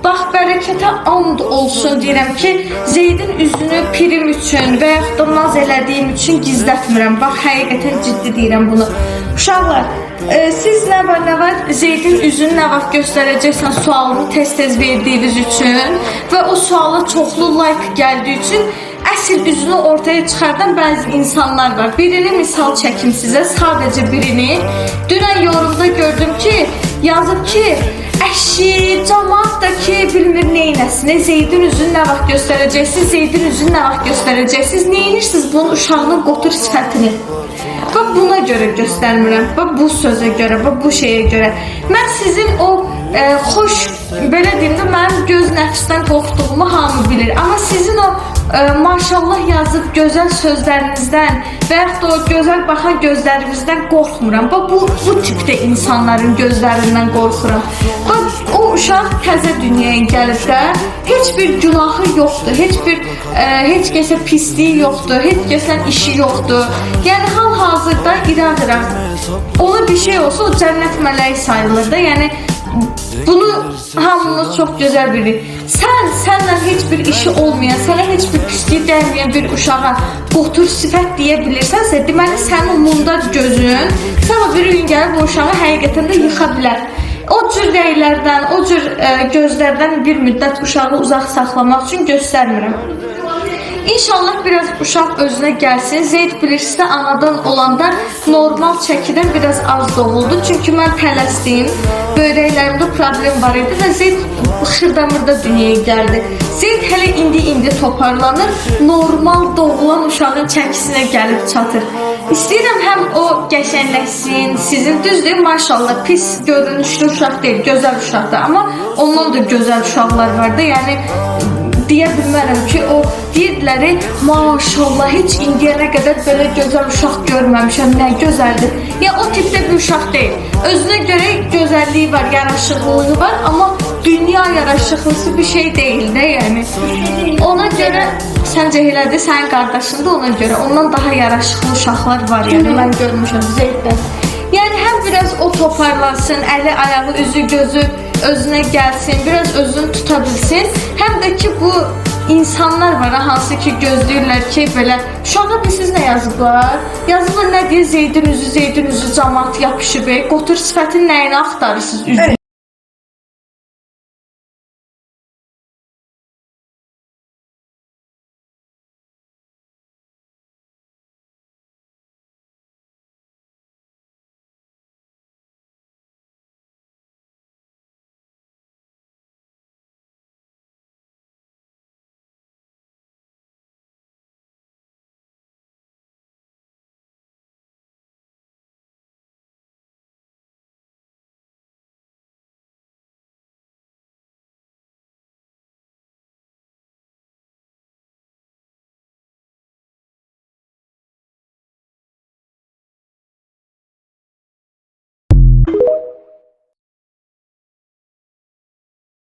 bax bərəkətə and olsun deyirəm ki, Zeydin üzünü prim üçün və yaxud da naz elədiyim üçün gizlətmirəm. Bax, həqiqətən ciddi deyirəm bunu. Uşaqlar, siz nə var, Zeydin üzünü nə vaxt göstərəcəksən sualını tez-tez verdiyiniz üçün və o suala çoxlu like gəldiyi üçün əsl üzünü ortaya çıxardan bəzi insanlar var. Birini misal çəkim sizə, sadəcə birini. Dünən yorumda gördüm ki, yazıb ki, əşi, cəmaat da ki, bilmir neynəsini, Zeydin üzünü nə vaxt göstərəcəksiniz, Zeydin üzünü nə vaxt göstərəcəksiniz, neyinirsiniz bunun uşağının qotur sifətini. Və buna görə göstərmirəm, və bu sözə görə, və bu şeyə görə. Mən sizin o xoş, belə deyim də, mənim göz nəfsdən qorxduğumu hamı bilir. Amma sizin o maşallah yazıb gözəl sözlərinizdən və yaxud da o gözəl baxan gözlərinizdən qorxmuram. Bu tipdə insanların gözlərindən qorxuram. O uşaq təzə dünyaya gəlib də heç bir günahı yoxdur, heç kəsə pisliyi yoxdur, heç kəsən işi yoxdur. Yəni hal-hazırda İraq ona bir şey olsa o cənnət mələyi sayılır da. Yəni bunu hamımız çox gözəl bilir. Sənlə heç bir işi olmayan, sənə heç bir pisliyi dəyməyən bir uşağa qotur sifət deyə bilirsənsə, deməli sənin umumda gözün, sən o bir gün gəlib o uşağı həqiqətən də yıxa bilər. O cür rəylərdən, o cür gözlərdən bir müddət uşağı uzaq saxlamaq üçün göstərmirəm. İnşallah biraz uşaq özünə gəlsin. Zeyd bilirsinizdə anadan olanda normal çəkidən biraz az doğuldu. Çünki mən tələsdim, böyrəklərimdə problem var idi və Zeyd xırdamırda dünyaya gəldi. Zeyd hələ indi toparlanır, normal doğulan uşağın çəkisinə gəlib çatır. İstəyirəm həm o qəşəngləşsin, sizin düzdür, maşallah pis görünüşlü uşaq deyil, gözəl uşaqdır. Amma ondan da gözəl uşaqlar var da, yəni deyə bilmərəm ki, o deyirdilər, maşallah, heç indiyənə qədər belə gözəl uşaq görməmişəm, nə gözəldir. Yəni, o tipdə bir uşaq deyil. Özünə görə gözəlliyi var, yaraşıqlılığı var, amma dünya yaraşıqlısı bir şey deyil də, yəni. Ona görə, səncə elədir, sənin qardaşın da ona görə, ondan daha yaraşıqlı uşaqlar var, yəni, mən görmüşəm Zeyddən. Yəni, həm biraz o toparlansın, əli, ayağı, üzü, gözü özünə gəlsin, biraz özünü tuta bilsin. Həm də ki, bu insanlar var, hansı ki gözləyirlər ki, belə uşağa siz nə yazıblar? Yazıblar nə deyə Zeydin üzü cəmaat yapışıb, qotur sifətin nəyini axtarırsınız?